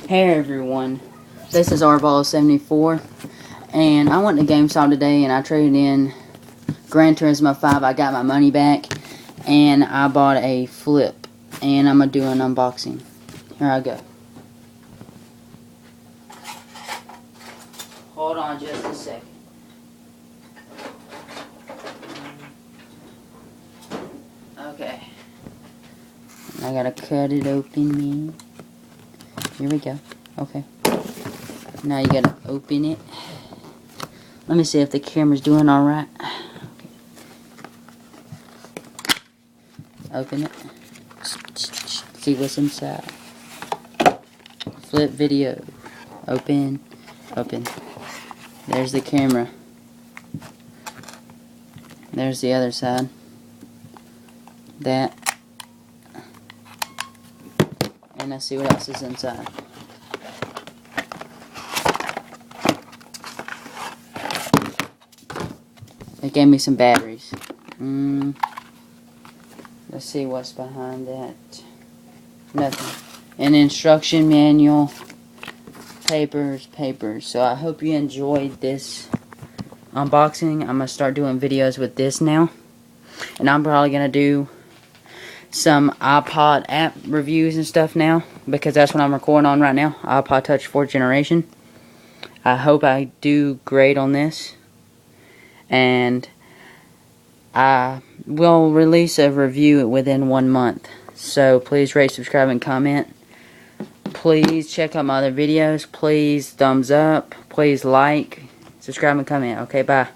Hey everyone, this is Rball74, and I went to GameStop today and I traded in Gran Turismo 5. I got my money back, and I bought a flip, and I'm going to do an unboxing. Here I go. Hold on just a second. Okay. I gotta cut it open. Here we go. Okay. Now you gotta open it. Let me see if the camera's doing alright. Okay. Open it. See what's inside. Flip video. Open. Open. There's the camera. There's the other side. That. And let's see what else is inside. It gave me some batteries. Let's see what's behind that. Nothing. An instruction manual. Papers. So I hope you enjoyed this unboxing. I'm going to start doing videos with this now. And I'm probably going to do some iPod app reviews and stuff now, because that's what I'm recording on right now. iPod Touch 4th generation. I hope I do great on this. And I will release a review within 1 month. So please rate, subscribe, and comment. Please check out my other videos. Please thumbs up. Please like, subscribe, and comment. Okay, bye.